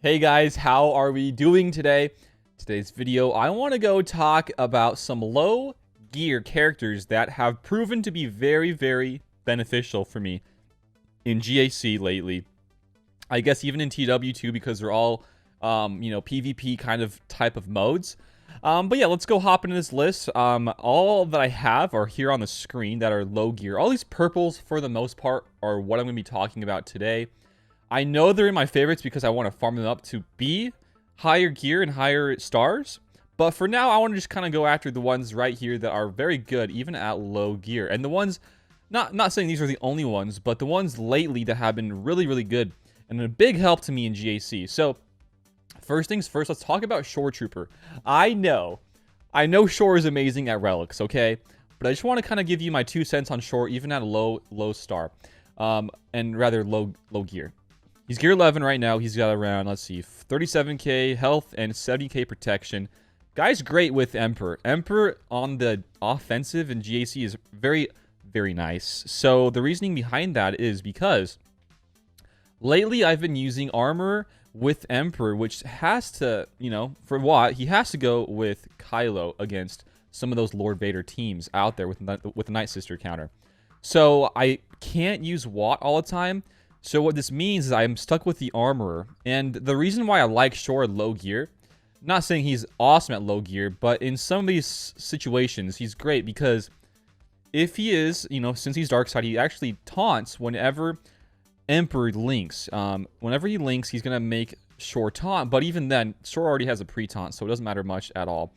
Hey guys, how are we doing today? Today's video, I want to go talk about some low gear characters that have proven to be very beneficial for me in GAC lately. I guess even in TW too, because they're all, PvP kind of type of modes. But yeah, let's go hop into this list. All that I have are here on the screen that are low gear. All these purples, for the most part, are what I'm going to be talking about today. I know they're in my favorites because I want to farm them up to be higher gear and higher stars. But for now, I want to just kind of go after the ones right here that are very good, even at low gear. And the ones, not saying these are the only ones, but the ones lately that have been really good and a big help to me in GAC. So, first things first, let's talk about Shore Trooper. I know Shore is amazing at relics, okay? But I just want to kind of give you my 2 cents on Shore, even at a low star, and rather low gear. He's gear 11 right now. He's got around, let's see, 37k health and 70k protection. Guy's great with Emperor. Emperor on the offensive in GAC is very nice. So the reasoning behind that is because lately I've been using armor with Emperor, which has to, for what? He has to go with Kylo against some of those Lord Vader teams out there with the Night Sister counter. So I can't use Watt all the time. So what this means is I'm stuck with the armorer. And the reason why I like Shore at low gear, not saying he's awesome at low gear, but in some of these situations, he's great because if he is, since he's dark side, he actually taunts whenever Emperor links. Whenever he links, he's going to make Shore taunt, but even then, Shore already has a pre-taunt, so it doesn't matter much at all.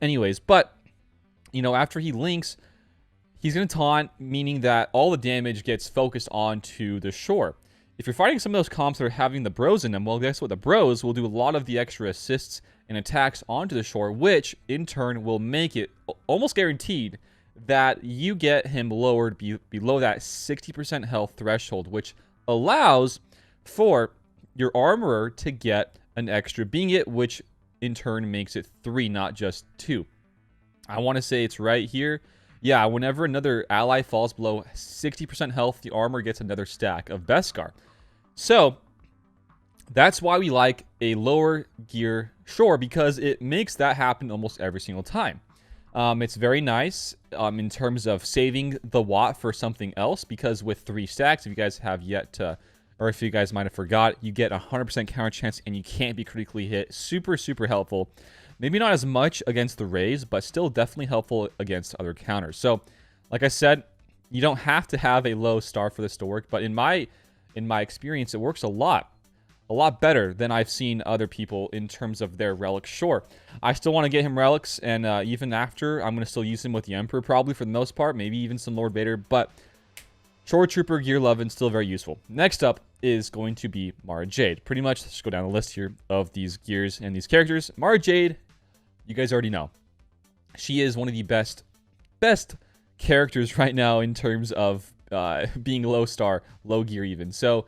Anyways, but, after he links, he's going to taunt, meaning that all the damage gets focused onto the Shore. If you're fighting some of those comps that are having the bros in them, well, guess what? The bros will do a lot of the extra assists and attacks onto the Shore, which in turn will make it almost guaranteed that you get him lowered below that 60% health threshold, which allows for your armorer to get an extra being it, which in turn makes it 3, not just 2. I want to say it's right here. Yeah, whenever another ally falls below 60% health, the armor gets another stack of Beskar. So, that's why we like a lower gear Shore, because it makes that happen almost every single time. It's very nice in terms of saving the Watt for something else, because with 3 stacks, if you guys have yet to, or if you guys might have forgot, you get a 100% counter chance and you can't be critically hit. Super helpful. Maybe not as much against the Rays, but still definitely helpful against other counters. So, like I said, you don't have to have a low star for this to work, but in my experience, it works a lot better than I've seen other people in terms of their relics. Sure, I still want to get him relics, and even after, I'm going to still use him with the Emperor probably for the most part, maybe even some Lord Vader, but Shore Trooper gear 11 still very useful. Next up is going to be Mara Jade. Pretty much, let's go down the list here of these gears and these characters. Mara Jade, you guys already know. She is one of the best characters right now in terms of being low star, low gear even. So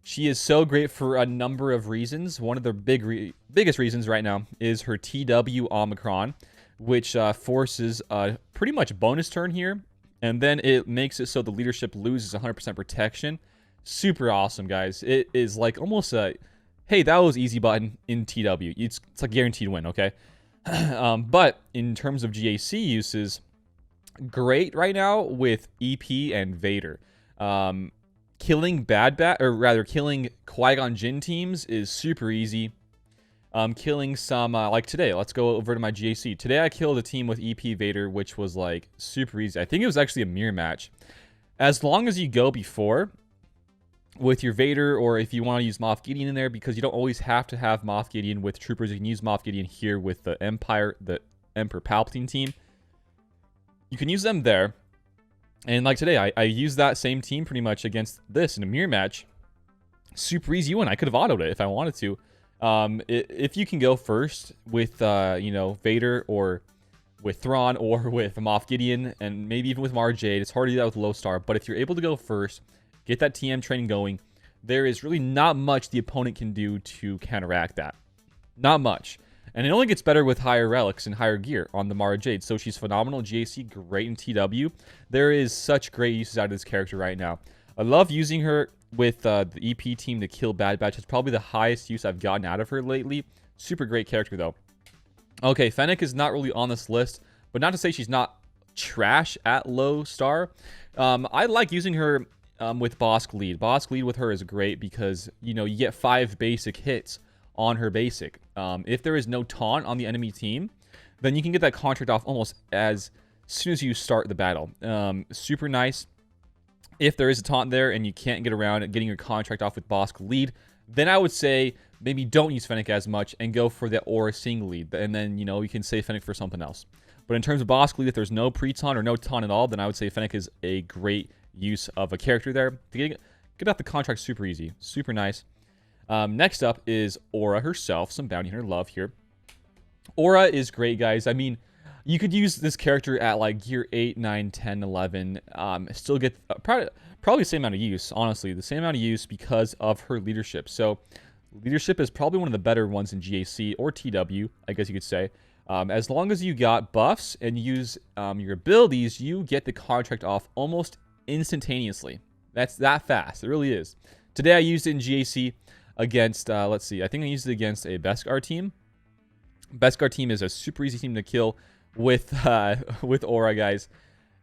she is so great for a number of reasons. One of the biggest reasons right now is her TW Omicron, which forces a pretty much bonus turn here. And then it makes it so the leadership loses 100% protection. Super awesome, guys. It is like almost a, hey, that was easy button in TW. It's a guaranteed win, okay? But in terms of GAC uses, great right now with EP and Vader. Killing killing Qui-Gon Jinn teams is super easy. Killing some, like today, let's go over to my GAC. Today I killed a team with EP Vader, which was like super easy. I think it was actually a mirror match. As long as you go before with your Vader, or if you want to use Moff Gideon in there, because you don't always have to have Moff Gideon with troopers. You can use Moff Gideon here with the Emperor Palpatine team. You can use them there. And like today, I used that same team pretty much against this in a mirror match. Super easy win. I could have autoed it if I wanted to. If you can go first with, Vader, or with Thrawn, or with Moff Gideon, and maybe even with Mara Jade, it's hard to do that with low star. But if you're able to go first, get that TM training going, there is really not much the opponent can do to counteract that. Not much. And it only gets better with higher relics and higher gear on the Mara Jade. So she's phenomenal in GAC, great in TW. There is such great uses out of this character right now. I love using her with the EP team to kill Bad Batch. It's probably the highest use I've gotten out of her lately. Super great character, though. Okay, Fennec is not really on this list, but not to say she's not trash at low star. I like using her with Bosk lead. Bosk lead with her is great because, you know, you get 5 basic hits on her basic. If there is no taunt on the enemy team, then you can get that contract off almost as soon as you start the battle. Super nice. If there is a taunt there and you can't get around getting your contract off with Bosk lead, then I would say maybe don't use Fennec as much and go for the Aura Sing lead. And then, you know, you can save Fennec for something else. But in terms of Bosk lead, if there's no pre-taunt or no taunt at all, then I would say Fennec is a great use of a character there. To get out the contract super easy. Super nice. Next up is Aura herself. Some bounty hunter love here. Aura is great, guys. I mean, you could use this character at like gear 8, 9, 10, 11. Still get probably the same amount of use, honestly. The same amount of use because of her leadership. So leadership is probably one of the better ones in GAC or TW, I guess you could say. As long as you got buffs and use your abilities, you get the contract off almost instantaneously. That's that fast. It really is. Today I used it in GAC against, let's see, I think I used it against a Beskar team. Beskar team is a super easy team to kill with Aura, guys.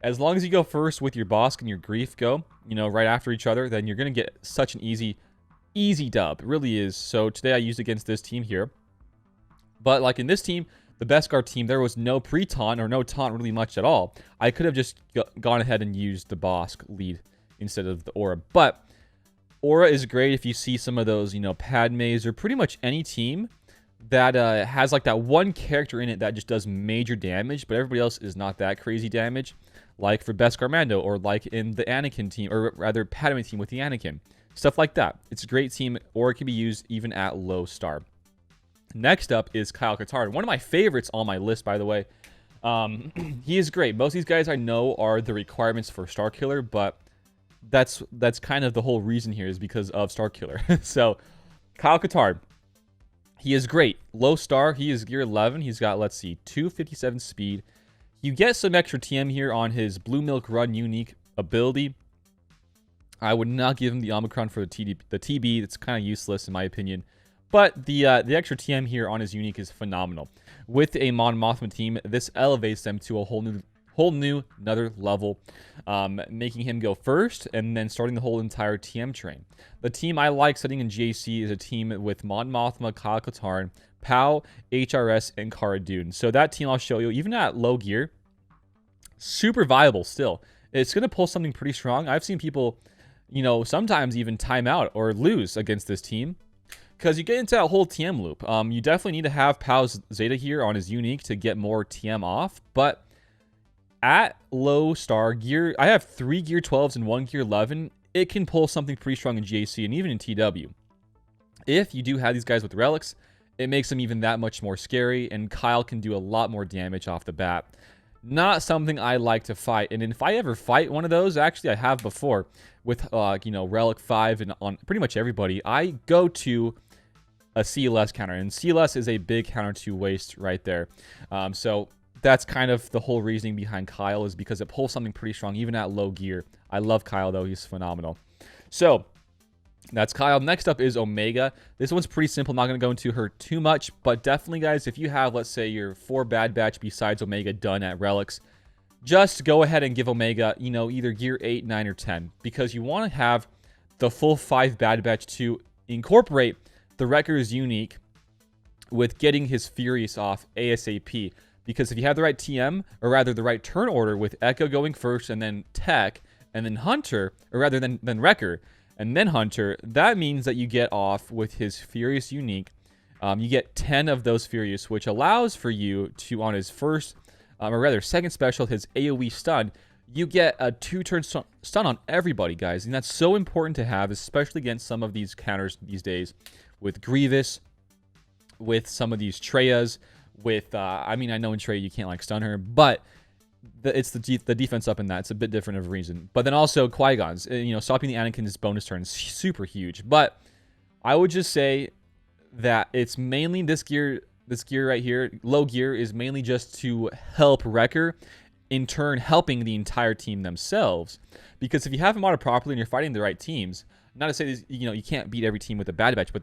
As long as you go first with your Bosk and your Grief go, you know, right after each other, then you're going to get such an easy dub. It really is. So today I used against this team here. But like in this team, the Beskar team, there was no pre-taunt or no taunt really much at all. I could have just gone ahead and used the Bosk lead instead of the Aura. But Aura is great if you see some of those, you know, Padmes or pretty much any team that has like that one character in it that just does major damage, but everybody else is not that crazy damage. Like for Beskar Mando, or like in the Anakin team, or rather Padme team with the Anakin. Stuff like that. It's a great team, or it can be used even at low star. Next up is Kyle Katarn. One of my favorites on my list, by the way. He is great. Most of these guys I know are the requirements for Star Killer, but that's kind of the whole reason here is because of Star Killer. So, Kyle Katarn. He is great. Low star. He is gear 11. He's got, let's see, 257 speed. You get some extra TM here on his Blue Milk Run unique ability. I would not give him the Omicron for the TB. It's kind of useless in my opinion. But the extra TM here on his unique is phenomenal. With a Mon Mothma team, this elevates them to a whole new another level, making him go first and then starting the whole entire TM train. The team I like setting in GAC is a team with Mon Mothma, Kyle Katarn, Pow, HRS, and Cara Dune. So that team I'll show you, even at low gear, super viable still. It's going to pull something pretty strong. I've seen people, you know, sometimes even time out or lose against this team because you get into that whole TM loop. You definitely need to have Pow's Zeta here on his unique to get more TM off, but at low star gear, I have 3 gear 12s and 1 gear 11. It can pull something pretty strong in GAC and even in TW. If you do have these guys with relics, it makes them even that much more scary, and Kyle can do a lot more damage off the bat. Not something I like to fight, and if I ever fight one of those, actually I have before, with you know, Relic 5 and on pretty much everybody, I go to a CLS counter, and CLS is a big counter to waste right there. So that's kind of the whole reasoning behind Kyle, is because it pulls something pretty strong even at low gear. I love Kyle though, he's phenomenal. So that's Kyle. Next up is Omega. This one's pretty simple, not going to go into her too much, but definitely guys, if you have, let's say, your 4 Bad Batch besides Omega done at relics, just go ahead and give Omega, you know, either gear 8, 9, or 10, because you want to have the full 5 Bad Batch to incorporate the Wrecker's unique with getting his Furious off ASAP. Because if you have the right TM, or rather the right turn order with Echo going first and then Tech, and then Hunter, or rather than Wrecker, and then Hunter, that means that you get off with his Furious unique. You get 10 of those Furious, which allows for you to, on his first, or rather second special, his AoE stun, you get a 2-turn stun on everybody, guys. And that's so important to have, especially against some of these counters these days, with Grievous, with some of these Treyas, with, I mean, I know in Trey you can't, like, stun her, but it's the defense up in that. It's a bit different of a reason. But then also Qui-Gon's, you know, stopping the Anakin's bonus turn is super huge. But I would just say that it's mainly this gear right here, low gear, is mainly just to help Wrecker, in turn helping the entire team themselves. Because if you have him modded properly and you're fighting the right teams, Not to say this, you can't beat every team with a bad batch, but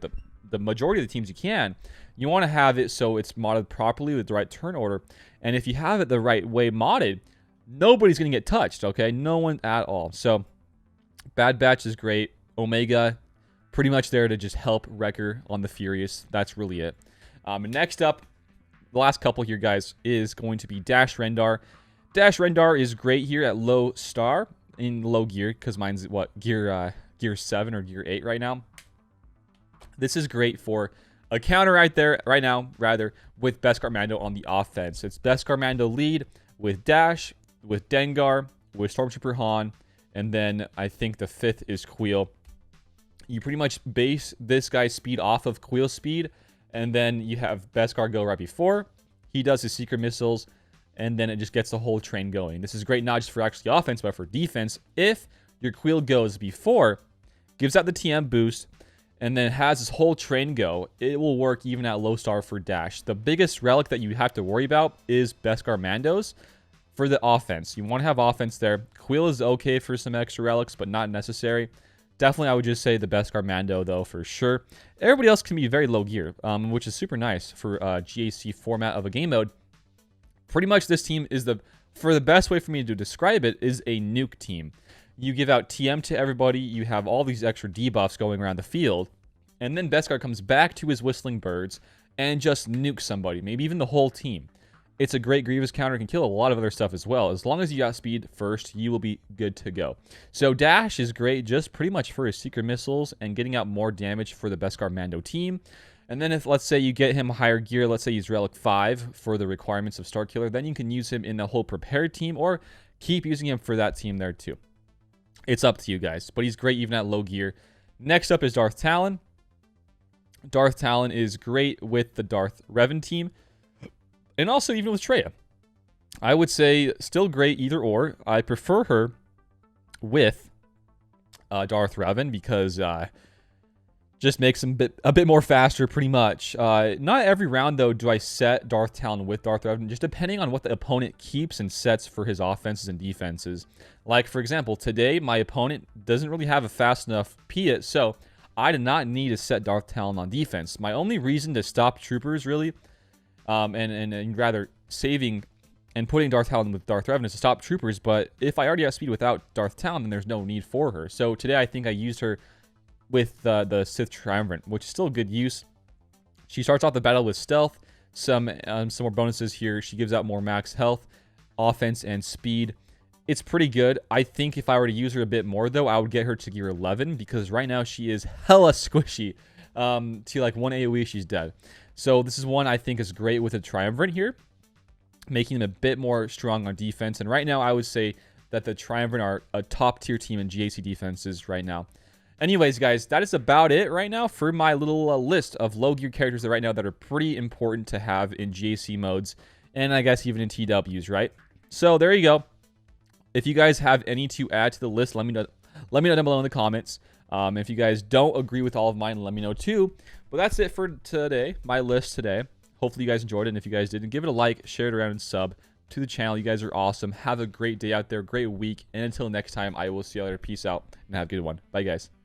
the majority of the teams you can. You want to have it so it's modded properly with the right turn order. And if you have it the right way modded, nobody's going to get touched, okay? No one at all. So bad batch is great. Omega, pretty much there to just help Wrecker on the Furious. That's really it. Next up, the last couple here, guys, is going to be Dash Rendar. Dash Rendar is great here at low star, in low gear, because mine's, what, gear 7 or gear 8 right now. This is great for a counter right now, with Beskar Mando on the offense. It's Beskar Mando lead with Dash, with Dengar, with Stormtrooper Han, and then I think the 5th is Queel. You pretty much base this guy's speed off of Queel's speed, and then you have Beskar go right before. He does his secret missiles, and then it just gets the whole train going. This is great not just for actually offense, but for defense. If your Queel goes before, gives out the TM boost, and then has this whole train go, it will work even at low star for Dash. The biggest relic that you have to worry about is Beskar Mandos for the offense. You want to have offense there. Queel is okay for some extra relics, but not necessary. Definitely, I would just say the Beskar Mando, though, for sure. Everybody else can be very low gear, which is super nice for GAC format of a game mode. Pretty much this team is for the best way for me to describe it, is a nuke team. You give out TM to everybody, you have all these extra debuffs going around the field, and then Beskar comes back to his Whistling Birds and just nukes somebody, maybe even the whole team. It's a great Grievous counter, can kill a lot of other stuff as well. As long as you got speed first, you will be good to go. So Dash is great just pretty much for his secret missiles and getting out more damage for the Beskar Mando team. And then if, let's say, you get him higher gear, let's say he's Relic 5 for the requirements of Star Killer, then you can use him in the whole prepared team or keep using him for that team there too. It's up to you guys, but he's great even at low gear. Next up is Darth Talon. Darth Talon is great with the Darth Revan team, and also even with Traya. I would say still great either or. I prefer her with Darth Revan because just makes him a bit more faster pretty much. Not every round, though, do I set Darth Talon with Darth Revan, just depending on what the opponent keeps and sets for his offenses and defenses. Like, for example, today, my opponent doesn't really have a fast enough Piat, so I did not need to set Darth Talon on defense. My only reason to stop troopers, really, and rather saving and putting Darth Talon with Darth Revan is to stop troopers, but if I already have speed without Darth Talon, then there's no need for her. So today, I think I used her with the Sith Triumvirate, which is still a good use. She starts off the battle with stealth, some more bonuses here. She gives out more max health, offense, and speed. It's pretty good. I think if I were to use her a bit more, though, I would get her to gear 11, because right now she is hella squishy. To like 1 AoE, she's dead. So this is one I think is great with a Triumvirate here, making them a bit more strong on defense. And right now, I would say that the Triumvirate are a top-tier team in GAC defenses right now. Anyways, guys, that is about it right now for my little list of low-gear characters that are pretty important to have in GAC modes, and I guess even in TWs, right? So there you go. If you guys have any to add to the list, let me know down below in the comments. If you guys don't agree with all of mine, let me know too. But that's it for today, my list today. Hopefully you guys enjoyed it, and if you guys didn't, give it a like, share it around, and sub to the channel. You guys are awesome. Have a great day out there, great week, and until next time, I will see you later. Peace out, and have a good one. Bye, guys.